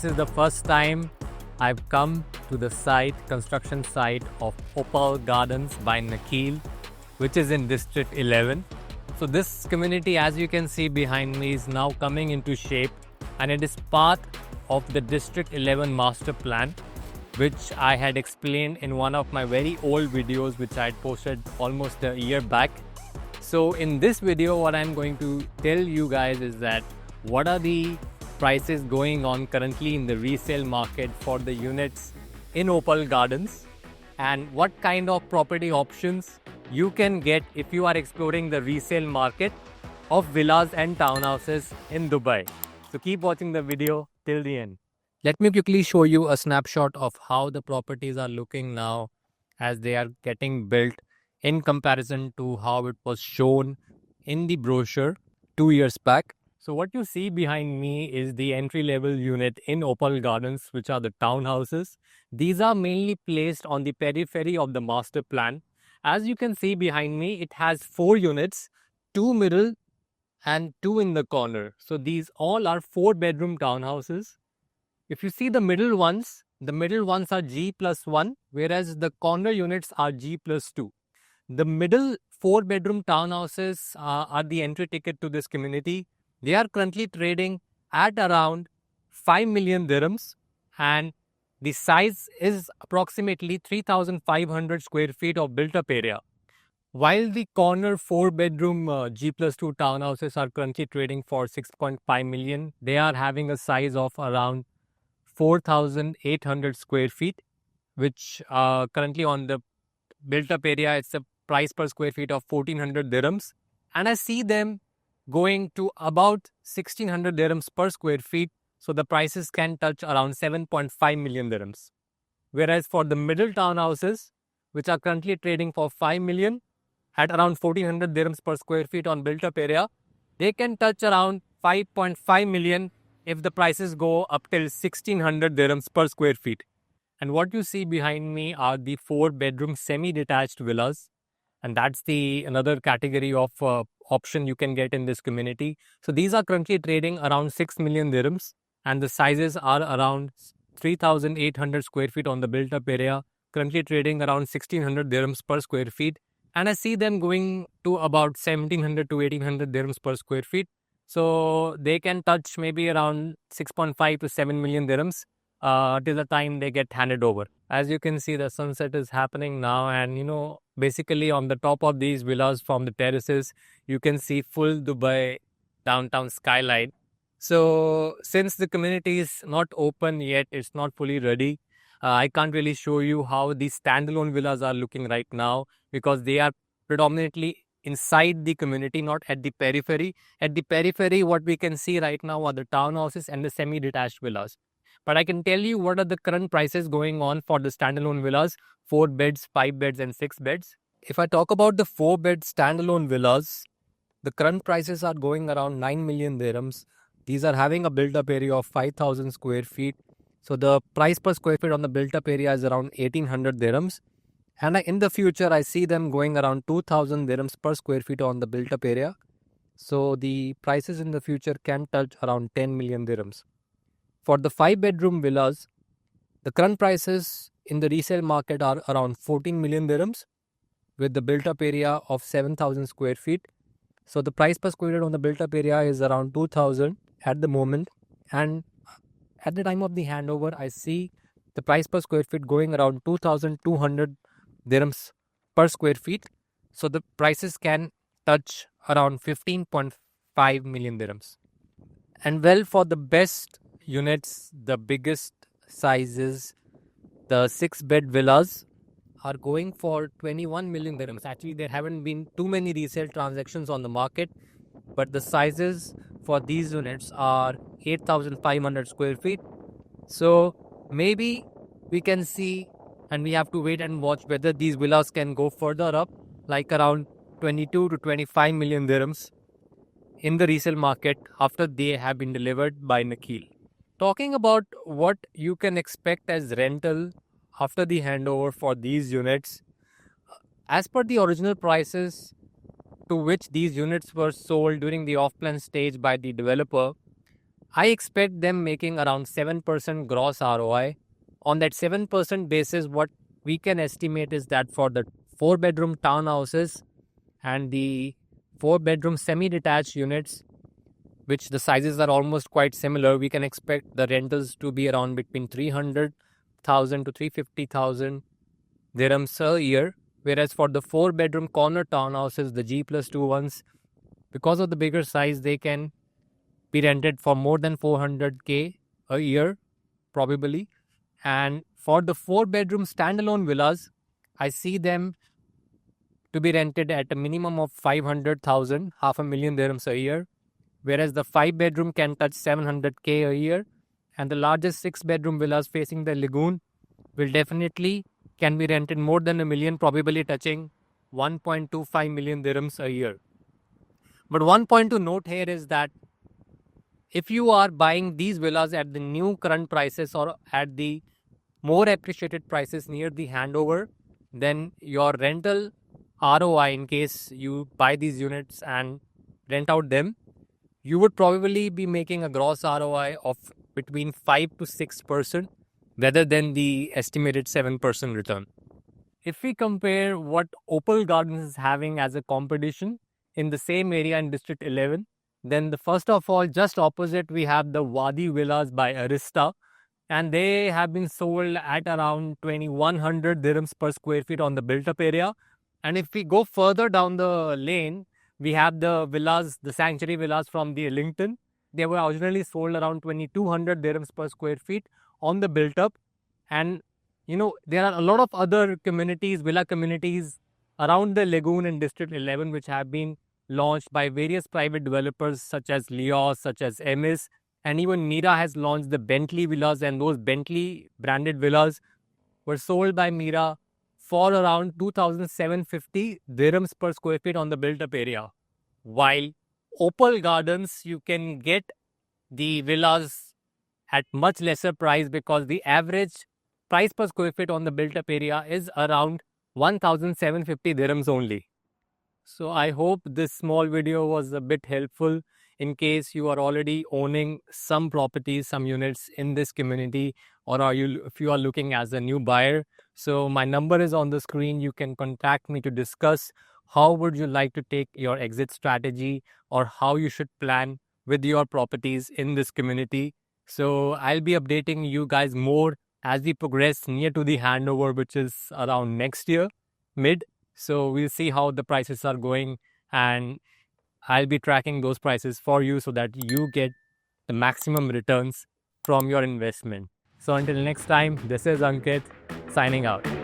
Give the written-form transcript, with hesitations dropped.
this is the first time I've come to the construction site of Opal Gardens by Nakheel, which is in District 11. So this community, as you can see behind me, is now coming into shape, and it is part of the District 11 master plan, which I had explained in one of my very old videos, which I had posted almost a year back. So in this video, what I'm going to tell you guys is that what are the prices going on currently in the resale market for the units in Opal Gardens, and what kind of property options you can get if you are exploring the resale market of villas and townhouses in Dubai. So keep watching the video till the end. Let me quickly show you a snapshot of how the properties are looking now as they are getting built in comparison to how it was shown in the brochure 2 years back. So what you see behind me is the entry-level unit in Opal Gardens, which are the townhouses. These are mainly placed on the periphery of the master plan. As you can see behind me, it has 4 units, 2 middle and 2 in the corner. So these all are 4-bedroom townhouses. If you see the middle ones are G+1, whereas the corner units are G+2. The middle 4-bedroom townhouses are the entry ticket to this community. They are currently trading at around 5 million dirhams, and the size is approximately 3,500 square feet of built-up area. While the corner 4-bedroom G+2 townhouses are currently trading for 6.5 million, they are having a size of around 4,800 square feet, which currently on the built-up area, it's a price per square feet of 1,400 dirhams. And I see them going to about 1,600 dirhams per square feet. So the prices can touch around 7.5 million dirhams. Whereas for the middle townhouses, which are currently trading for 5 million at around 1,400 dirhams per square feet on built-up area, they can touch around 5.5 million if the prices go up till 1,600 dirhams per square feet. And what you see behind me are the 4-bedroom semi-detached villas. And that's the another category of option you can get in this community. So these are currently trading around 6 million dirhams, and the sizes are around 3,800 square feet on the built-up area, currently trading around 1,600 dirhams per square feet. And I see them going to about 1,700 to 1,800 dirhams per square feet. So they can touch maybe around 6.5 to 7 million dirhams till the time they get handed over. As you can see, the sunset is happening now, and basically on the top of these villas from the terraces, you can see full Dubai downtown skyline. So since the community is not open yet, it's not fully ready, I can't really show you how these standalone villas are looking right now, because they are predominantly inside the community, not at the periphery. At the periphery, what we can see right now are the townhouses and the semi-detached villas. But I can tell you what are the current prices going on for the standalone villas, 4 beds, 5 beds and 6 beds. If I talk about the 4-bed standalone villas, the current prices are going around 9 million dirhams. These are having a built-up area of 5,000 square feet. So the price per square feet on the built-up area is around 1,800 dirhams. And in the future, I see them going around 2,000 dirhams per square feet on the built-up area. So the prices in the future can touch around 10 million dirhams. For the 5-bedroom villas, the current prices in the resale market are around 14 million dirhams with the built-up area of 7,000 square feet. So the price per square feet on the built-up area is around 2,000 at the moment. And at the time of the handover, I see the price per square feet going around 2,200 dirhams per square feet. So the prices can touch around 15.5 million dirhams. And well, for the best units, the biggest sizes, the 6-bed villas are going for 21 million dirhams. Actually, there haven't been too many resale transactions on the market, but the sizes for these units are 8,500 square feet. So maybe we can see, and we have to wait and watch whether these villas can go further up, like around 22 to 25 million dirhams in the resale market after they have been delivered by Nakheel. Talking about what you can expect as rental after the handover for these units, as per the original prices to which these units were sold during the off-plan stage by the developer, I expect them making around 7% gross ROI. On that 7% basis, what we can estimate is that for the 4-bedroom townhouses and the 4-bedroom semi-detached units, which the sizes are almost quite similar, we can expect the rentals to be around between 300,000 to 350,000 dirhams a year. Whereas for the 4-bedroom corner townhouses, the G+2 ones, because of the bigger size, they can be rented for more than 400k a year, probably. And for the 4-bedroom standalone villas, I see them to be rented at a minimum of 500,000, half a million dirhams a year. Whereas the 5-bedroom can touch 700k a year, and the largest 6-bedroom villas facing the lagoon will definitely can be rented more than a million, probably touching 1.25 million dirhams a year. But one point to note here is that if you are buying these villas at the new current prices or at the more appreciated prices near the handover, then your rental ROI, in case you buy these units and rent out them, you would probably be making a gross ROI of between 5 to 6% rather than the estimated 7% return. If we compare what Opal Gardens is having as a competition in the same area in District 11, then the first of all, just opposite, we have the Wadi Villas by Arista, and they have been sold at around 2100 dirhams per square feet on the built up area. And if we go further down the lane, we have the villas, the sanctuary villas from the Ellington. They were originally sold around 2200 dirhams per square feet on the built up. And there are a lot of other communities, villa communities around the lagoon in District 11, which have been launched by various private developers such as Leos, such as Emis, and even Mira has launched the Bentley villas, and those Bentley branded villas were sold by Mira for around 2,750 dirhams per square feet on the built up area. While Opal Gardens, you can get the villas at much lesser price because the average price per square feet on the built up area is around 1,750 dirhams only. So I hope this small video was a bit helpful in case you are already owning some properties, some units in this community, or if you are looking as a new buyer. So my number is on the screen. You can contact me to discuss how would you like to take your exit strategy or how you should plan with your properties in this community. So I'll be updating you guys more as we progress near to the handover, which is around next year, mid. So we'll see how the prices are going, and I'll be tracking those prices for you so that you get the maximum returns from your investment. So until next time, this is Ankit signing out.